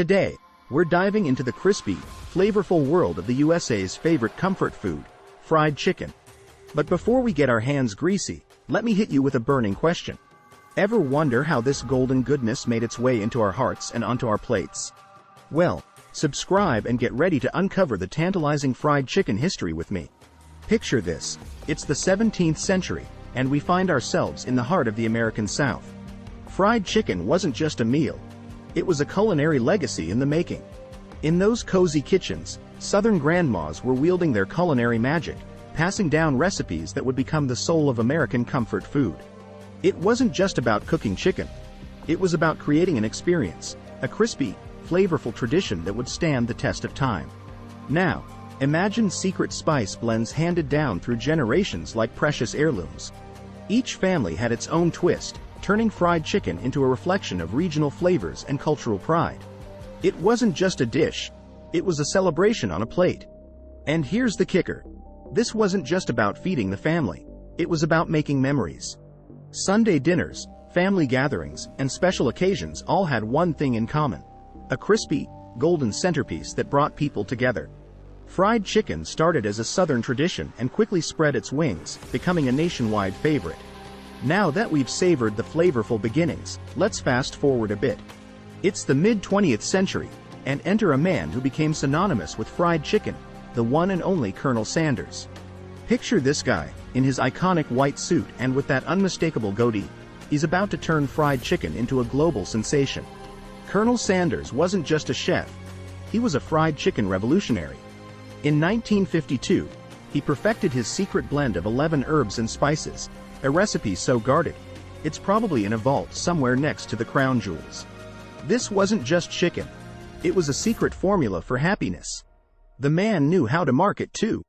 Today, we're diving into the crispy, flavorful world of the USA's favorite comfort food, fried chicken. But before we get our hands greasy, let me hit you with a burning question. Ever wonder how this golden goodness made its way into our hearts and onto our plates? Well, subscribe and get ready to uncover the tantalizing fried chicken history with me. Picture this, it's the 17th century, and we find ourselves in the heart of the American South. Fried chicken wasn't just a meal. It was a culinary legacy in the making. In those cozy kitchens, Southern grandmas were wielding their culinary magic, passing down recipes that would become the soul of American comfort food. It wasn't just about cooking chicken. It was about creating an experience, a crispy, flavorful tradition that would stand the test of time. Now, imagine secret spice blends handed down through generations like precious heirlooms. Each family had its own twist, turning fried chicken into a reflection of regional flavors and cultural pride. It wasn't just a dish, it was a celebration on a plate. And here's the kicker. This wasn't just about feeding the family, it was about making memories. Sunday dinners, family gatherings, and special occasions all had one thing in common: a crispy, golden centerpiece that brought people together. Fried chicken started as a Southern tradition and quickly spread its wings, becoming a nationwide favorite. Now that we've savored the flavorful beginnings, let's fast forward a bit. It's the mid-20th century, and enter a man who became synonymous with fried chicken, the one and only Colonel Sanders. Picture this guy, in his iconic white suit and with that unmistakable goatee. He's about to turn fried chicken into a global sensation. Colonel Sanders wasn't just a chef. He was a fried chicken revolutionary. In 1952, he perfected his secret blend of 11 herbs and spices, a recipe so guarded, it's probably in a vault somewhere next to the crown jewels. This wasn't just chicken. It was a secret formula for happiness. The man knew how to market too.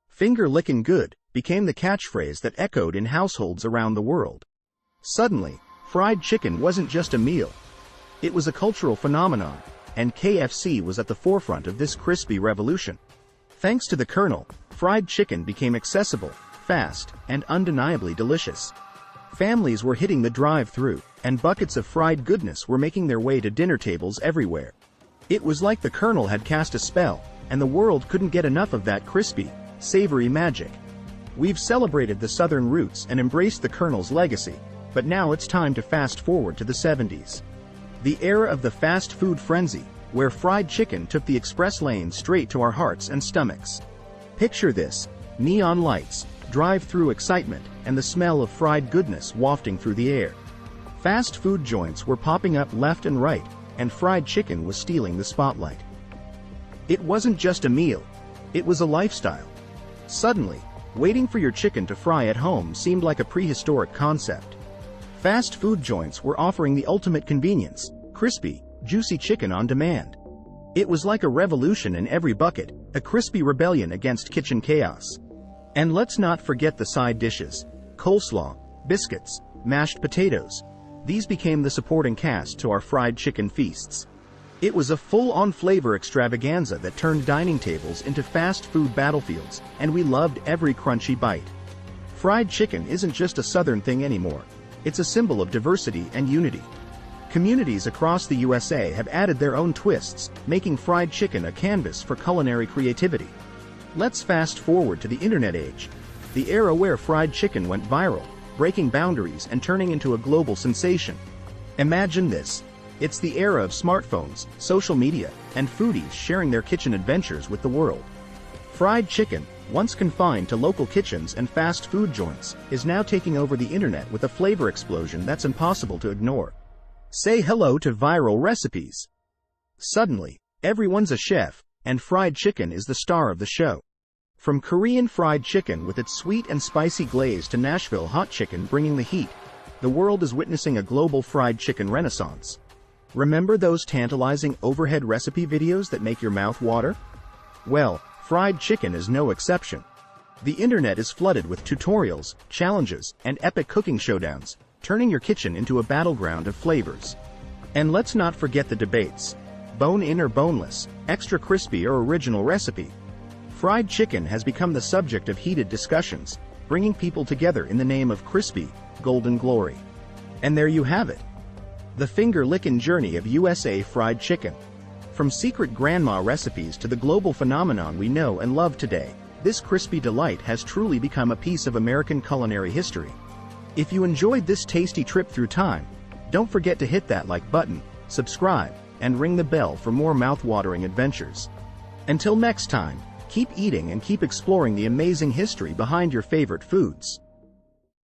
"Finger-lickin' good" became the catchphrase that echoed in households around the world. Suddenly, fried chicken wasn't just a meal. It was a cultural phenomenon, and KFC was at the forefront of this crispy revolution. Thanks to the Colonel, fried chicken became accessible, fast, and undeniably delicious. Families were hitting the drive-thru, and buckets of fried goodness were making their way to dinner tables everywhere. It was like the Colonel had cast a spell, and the world couldn't get enough of that crispy, savory magic. We've celebrated the Southern roots and embraced the Colonel's legacy, but now it's time to fast forward to the 70s. The era of the fast food frenzy, where fried chicken took the express lane straight to our hearts and stomachs. Picture this: neon lights, drive-through excitement, and the smell of fried goodness wafting through the air. Fast food joints were popping up left and right, and fried chicken was stealing the spotlight. It wasn't just a meal, it was a lifestyle. Suddenly, waiting for your chicken to fry at home seemed like a prehistoric concept. Fast food joints were offering the ultimate convenience: crispy, juicy chicken on demand. It was like a revolution in every bucket, a crispy rebellion against kitchen chaos. And let's not forget the side dishes: coleslaw, biscuits, mashed potatoes. These became the supporting cast to our fried chicken feasts. It was a full-on flavor extravaganza that turned dining tables into fast food battlefields, and we loved every crunchy bite. Fried chicken isn't just a Southern thing anymore. It's a symbol of diversity and unity. Communities across the USA have added their own twists, making fried chicken a canvas for culinary creativity. Let's fast forward to the internet age, the era where fried chicken went viral, breaking boundaries and turning into a global sensation. Imagine this. It's the era of smartphones, social media, and foodies sharing their kitchen adventures with the world. Fried chicken, once confined to local kitchens and fast food joints, is now taking over the internet with a flavor explosion that's impossible to ignore. Say hello to viral recipes. Suddenly, everyone's a chef, and fried chicken is the star of the show. From Korean fried chicken with its sweet and spicy glaze to Nashville hot chicken bringing the heat, the world is witnessing a global fried chicken renaissance. Remember those tantalizing overhead recipe videos that make your mouth water? Well, fried chicken is no exception. The internet is flooded with tutorials, challenges, and epic cooking showdowns, turning your kitchen into a battleground of flavors. And let's not forget the debates: bone-in or boneless, extra crispy or original recipe. Fried chicken has become the subject of heated discussions, bringing people together in the name of crispy, golden glory. And there you have it. The finger-licking journey of USA fried chicken. From secret grandma recipes to the global phenomenon we know and love today, this crispy delight has truly become a piece of American culinary history. If you enjoyed this tasty trip through time, don't forget to hit that like button, subscribe, and ring the bell for more mouth-watering adventures. Until next time, keep eating and keep exploring the amazing history behind your favorite foods.